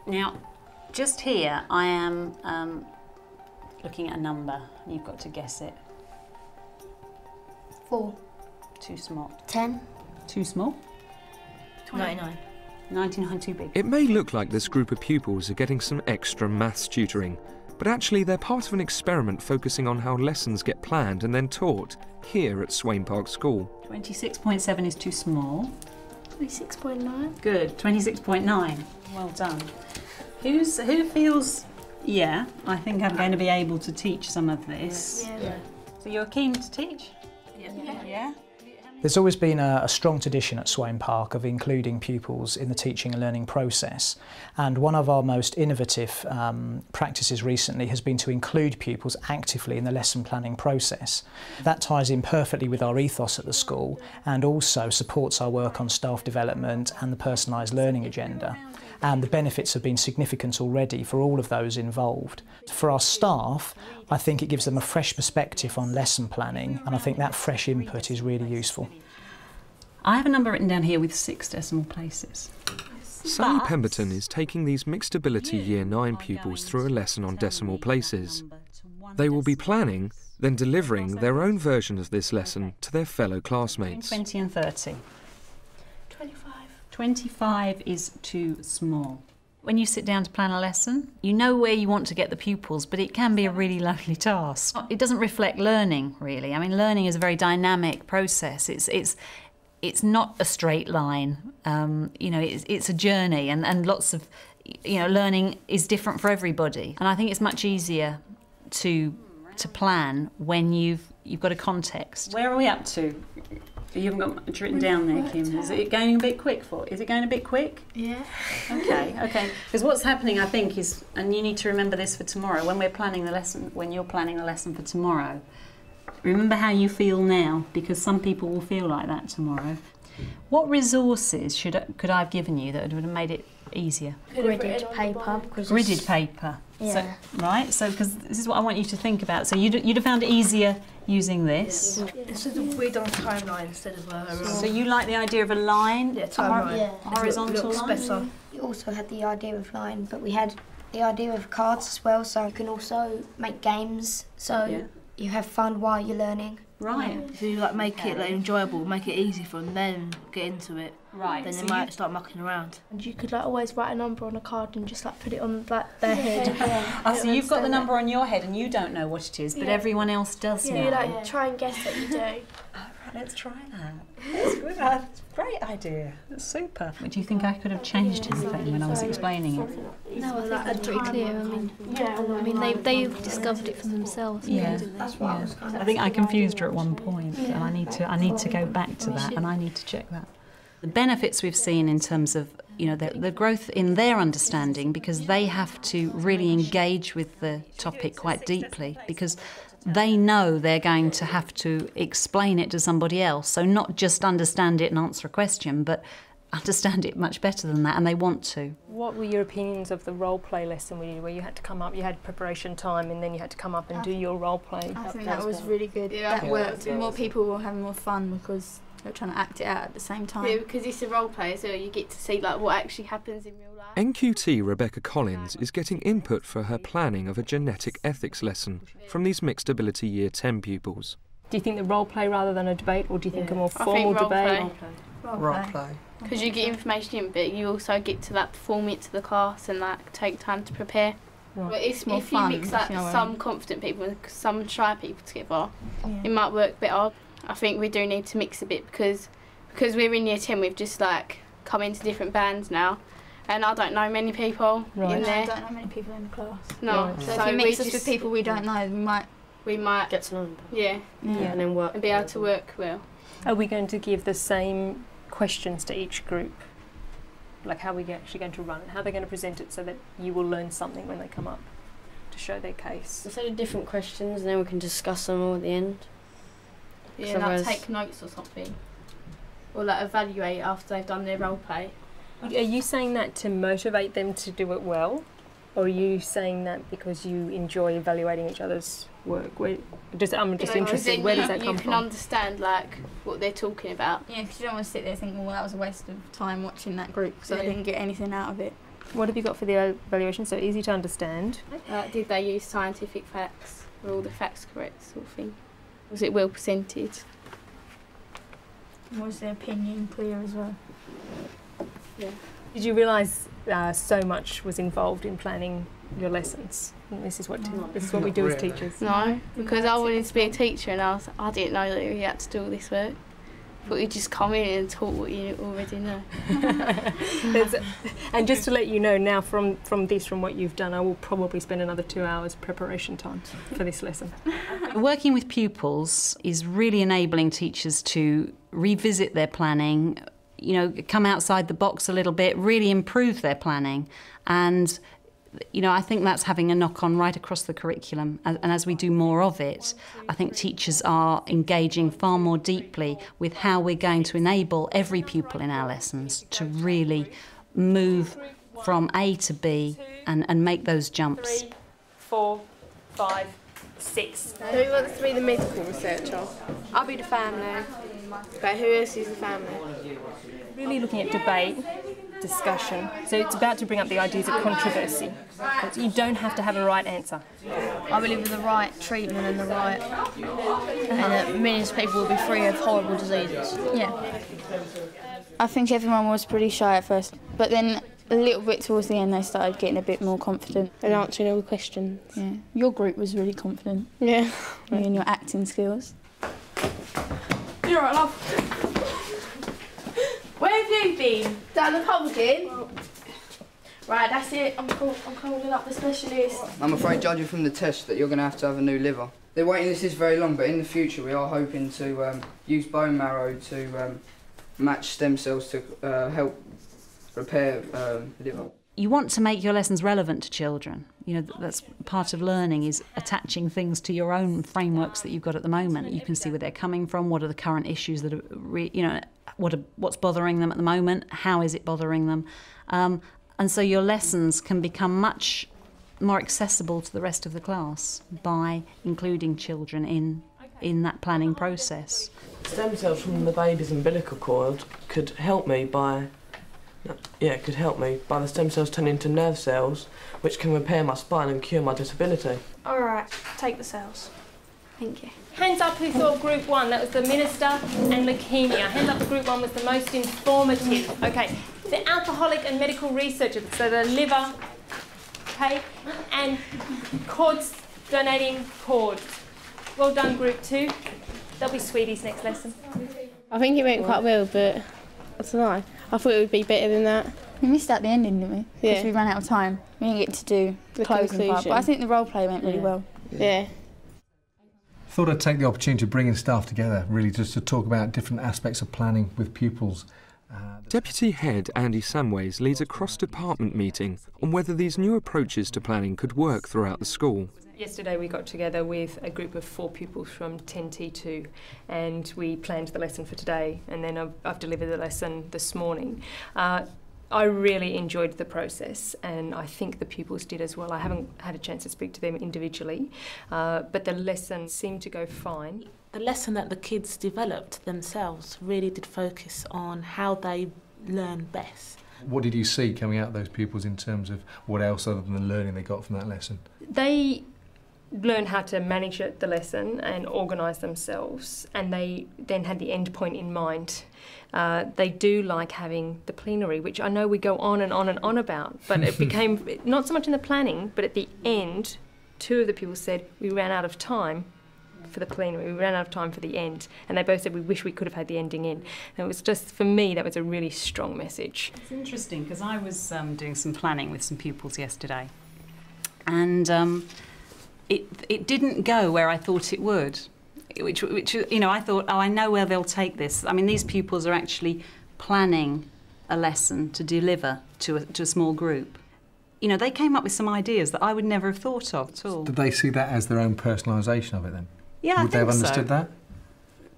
Now, just here, I am looking at a number. You've got to guess it. 4. Too small. 10. Too small? 99. 99 too big. It may look like this group of pupils are getting some extra maths tutoring, but actually they're part of an experiment focusing on how lessons get planned and then taught here at Swain Park School. 26.7 is too small. 26.9. Good, 26.9. Well done. Who feels, yeah, I think I'm going to be able to teach some of this. Yeah. So you're keen to teach? Yeah. There's always been a strong tradition at Swain Park of including pupils in the teaching and learning process, and one of our most innovative practices recently has been to include pupils actively in the lesson planning process. That ties in perfectly with our ethos at the school and also supports our work on staff development and the personalised learning agenda. And the benefits have been significant already for all of those involved. For our staff, I think it gives them a fresh perspective on lesson planning, and I think that fresh input is really useful. I have a number written down here with 6 decimal places. Sally Pemberton is taking these mixed ability Year 9 pupils through a lesson on decimal places. They will be planning, then delivering their own version of this lesson to their fellow classmates. 20 and 30. 25 is too small. When you sit down to plan a lesson, you know where you want to get the pupils, but it can be a really lonely task. It doesn't reflect learning, really. I mean, learning is a very dynamic process. It's not a straight line. You know, it's a journey, and lots of, you know, learning is different for everybody. And I think it's much easier to plan when you've got a context. Where are we up to? You haven't got much written down there, Kim. Is it going a bit quick Is it going a bit quick? Yeah. Okay. Because what's happening, I think, is, and you need to remember this for tomorrow, when we're planning the lesson, when you're planning the lesson for tomorrow, remember how you feel now, because some people will feel like that tomorrow. What resources could I have given you that would have made it easier? Gridded paper. Gridded paper. Yeah. So because this is what I want you to think about. So you'd have found it easier using this. Instead of we'd done a timeline instead of a So you like the idea of a line? Yeah, timeline. Yeah. Horizontal line? better. We also had the idea of line, but we had the idea of cards as well, so you can also make games, so you have fun while you're learning. Right. If you like make it like enjoyable, make it easy for them, then get into it. Right. Then they might start mucking around. And you could like always write a number on a card and just like put it on like their head. So you've got the number on your head and you don't know what it is, but everyone else does know. You like try and guess that you do. Right, let's try that. That's good. That's a great idea. That's super. Do you think I could have changed anything when I was explaining it? No, I think that's pretty clear. I mean, they discovered it for themselves. Yeah. I think I confused her at one point, and I need to go back to that, and I need to check that. The benefits we've seen in terms of, you know, the growth in their understanding, because they have to really engage with the topic quite deeply, because they know they're going to have to explain it to somebody else. So not just understand it and answer a question, but understand it much better than that, and they want to. What were your opinions of the role play lesson where you had to come up, you had preparation time and then you had to come up and do your role play? I think that was really good. Yeah, that worked. More people will have more fun because they're trying to act it out at the same time. Yeah, because it's a role play, so you get to see like what actually happens in real life. NQT Rebecca Collins is getting input for her planning of a genetic ethics lesson from these mixed ability Year 10 pupils. Do you think the role play rather than a debate, or do you think a more formal debate? Role play. Because you get information in, but you also get to like perform it to the class and like take time to prepare. Right. But if more you fun, mix like some confident people and some shy people together, it might work better. I think we do need to mix a bit because we're in Year 10, we've just like come into different bands now, and I don't know many people in there. I don't know many people in the class. No, right. So if you mix us with people we don't know, we might get to know them. Yeah, and then work and be able to work well. Are we going to give the same questions to each group? Like how are we actually going to run it? How they're going to present it so that you will learn something when they come up to show their case? Instead of different questions, and then we can discuss them all at the end. Yeah, like take notes or something, or like evaluate after they've done their role play. Are you saying that to motivate them to do it well, or are you saying that because you enjoy evaluating each other's work? I'm just interested. Where does that come from? You can understand like what they're talking about. Yeah, because you don't want to sit there thinking, well, that was a waste of time watching that group because I didn't get anything out of it. What have you got for the evaluation? So easy to understand. Did they use scientific facts? Were all the facts correct, sort of thing? Was it well presented? Was the opinion clear as well? Yeah. Did you realise so much was involved in planning your lessons? And this is what we do as teachers. No, because I wanted to be a teacher and I didn't know that we had to do all this work. But you just come in and taught what you already know. And just to let you know now from what you've done, I will probably spend another 2 hours preparation time for this lesson. Working with pupils is really enabling teachers to revisit their planning, you know, come outside the box a little bit, really improve their planning. And, you know, I think that's having a knock-on right across the curriculum. And as we do more of it, I think teachers are engaging far more deeply with how we're going to enable every pupil in our lessons to really move from A to B and make those jumps. 3, 4, 5, 6. Who wants to be the medical researcher? I'll be the family. But who else is the family? Really looking at debate, discussion. So it's about to bring up the ideas of controversy. You don't have to have a right answer. I believe in the right treatment and that millions of people will be free of horrible diseases. Yeah. I think everyone was pretty shy at first, but then a little bit towards the end they started getting a bit more confident. And answering all the questions. Yeah. Your group was really confident. Yeah. You and your acting skills. You're right, love. Where have you been? Down the pub again? Right, that's it. I'm calling up the specialist. I'm afraid, judging from the test, that you're going to have a new liver. The waiting list is very long, but in the future we are hoping to use bone marrow to match stem cells to help repair the liver. You want to make your lessons relevant to children. You know, that's part of learning, is attaching things to your own frameworks that you've got at the moment. You can see where they're coming from, what are the current issues that are, what's bothering them at the moment, how is it bothering them. And so your lessons can become much more accessible to the rest of the class by including children in that planning process. Stem cells from the baby's umbilical cord could help me by the stem cells turning into nerve cells, which can repair my spine and cure my disability. All right, take the cells. Thank you. Hands up who thought group 1, that was the minister and leukemia. Hands up for group 1 was the most informative. Okay, the alcoholic and medical researchers, so the liver, okay, and cords, donating cords. Well done group 2. They'll be sweeties next lesson. I think it went quite well, but I don't know. I thought it would be better than that. We missed out the ending, didn't we? Yeah. Because we ran out of time. We didn't get to do the closing part. conclusion. But I think the role play went really well. Yeah. Thought I'd take the opportunity to bring in staff together, really just to talk about different aspects of planning with pupils. Deputy Head Andy Samways leads a cross-department meeting on whether these new approaches to planning could work throughout the school. Yesterday we got together with a group of 4 pupils from 10T2 and we planned the lesson for today, and then I've delivered the lesson this morning. I really enjoyed the process, and I think the pupils did as well. I haven't had a chance to speak to them individually, but the lesson seemed to go fine. The lesson that the kids developed themselves really did focus on how they learn best. What did you see coming out of those pupils in terms of what else other than the learning they got from that lesson? They learn how to manage the lesson and organise themselves, and they then had the end point in mind. They do like having the plenary, which I know we go on and on and on about, but it became, not so much in the planning, but at the end, 2 of the people said, we ran out of time for the plenary, we ran out of time for the end, and they both said we wish we could have had the ending in. And it was just, for me, that was a really strong message. It's interesting, because I was doing some planning with some pupils yesterday, and it didn't go where I thought it would, which I thought, oh, I know where they'll take this. I mean, these pupils are actually planning a lesson to deliver to a small group. You know, they came up with some ideas that I would never have thought of at all. Did they see that as their own personalisation of it then? Yeah, I think Would they have understood that?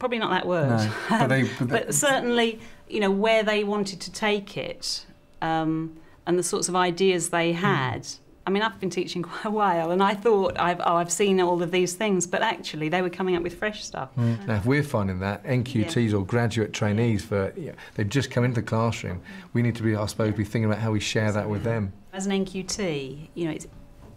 Probably not that word. No, but certainly, you know, where they wanted to take it, and the sorts of ideas they had. I mean, I've been teaching quite a while, and I thought, I've seen all of these things, but actually they were coming up with fresh stuff. Now, if we're finding that, NQTs or graduate trainees, they've just come into the classroom, we need to be, I suppose, thinking about how we share that with them. As an NQT, you know,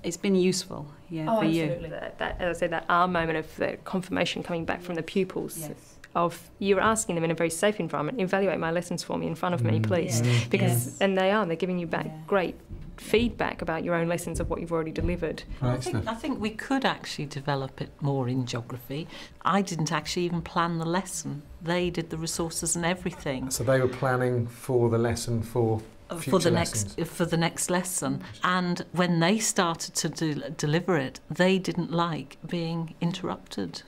it's been useful, yeah, Oh, for absolutely. you. That, as I said, that aha moment of the confirmation coming back from the pupils. Yes. Of you're asking them in a very safe environment, evaluate my lessons for me in front of me, please. Yes. Because Yes. and they're giving you back great feedback about your own lessons of what you've already delivered. Right, I think we could actually develop it more in geography. I didn't actually even plan the lesson. They did the resources and everything. So they were planning for the lesson for future lessons. For the next lesson, and when they started to deliver it, they didn't like being interrupted.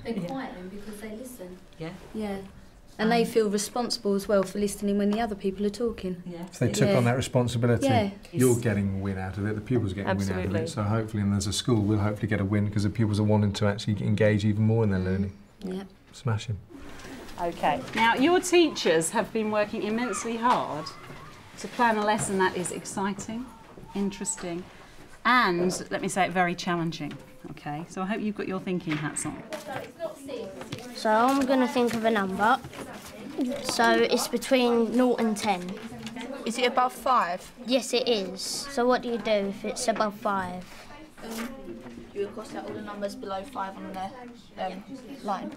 They're quiet then because they listen. Yeah. Yeah. And they feel responsible as well for listening when the other people are talking. Yeah. So they took on that responsibility. Yeah. You're getting a win out of it, the pupils are getting a win out of it. So hopefully, and as a school, we'll hopefully get a win because the pupils are wanting to actually engage even more in their learning. Yeah. Smashing. Okay. Now, your teachers have been working immensely hard to plan a lesson that is exciting, interesting, and, let me say it, very challenging. Okay, so I hope you've got your thinking hats on. So I'm going to think of a number. So it's between 0 and 10. Is it above 5? Yes, it is. So what do you do if it's above 5? You would cross out all the numbers below 5 on the line.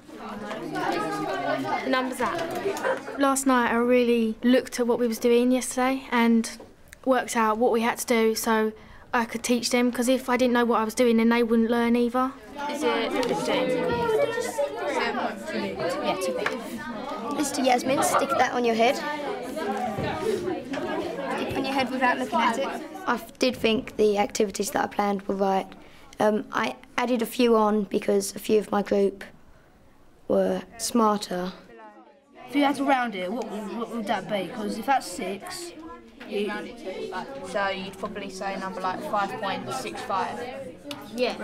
The numbers up. Last night I really looked at what we was doing yesterday and worked out what we had to do so I could teach them, because if I didn't know what I was doing then they wouldn't learn either. Is it 15? Yeah, too big. Mr. Yasmin, stick that on your head. Stick it on your head without looking at it. I did think the activities that I planned were right. I added a few on because a few of my group were smarter. If you had to round it, what would that be? Because if that's 6... You round it to, so you'd probably say a number like 5.65. Yeah.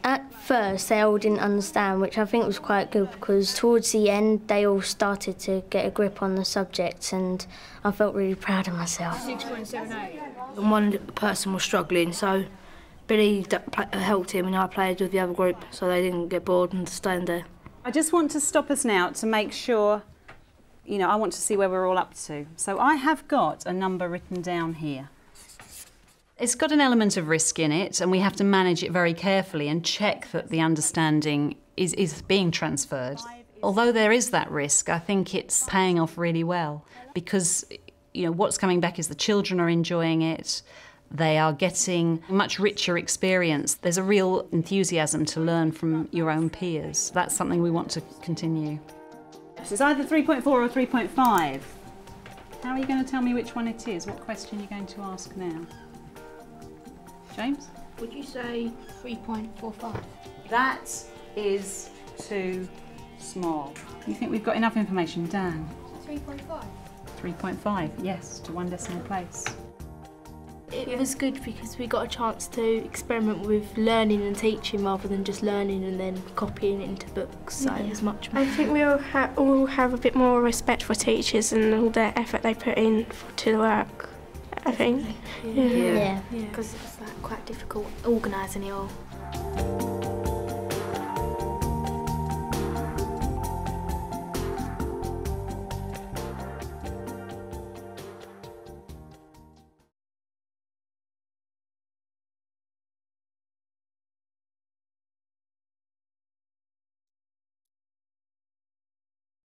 At first, they all didn't understand, which I think was quite good because towards the end, they all started to get a grip on the subject, and I felt really proud of myself. 6.78. And one person was struggling, so Billy helped him, and I played with the other group, so they didn't get bored and stand there. I just want to stop us now to make sure, you know, I want to see where we're all up to. So I have got a number written down here. It's got an element of risk in it, and we have to manage it very carefully and check that the understanding is being transferred. Although there is that risk, I think it's paying off really well because, you know, what's coming back is the children are enjoying it. They are getting much richer experience. There's a real enthusiasm to learn from your own peers. That's something we want to continue. So it's either 3.4 or 3.5. How are you going to tell me which one it is? What question are you going to ask now? James? Would you say 3.45? That is too small. You think we've got enough information? Dan? 3.5. 3.5, yes, to one decimal place. It was good because we got a chance to experiment with learning and teaching rather than just learning and then copying it into books. So it was much more. I think we all have a bit more respect for teachers and all the effort they put in to the work, I think. Yeah. Because it's quite difficult organising it all.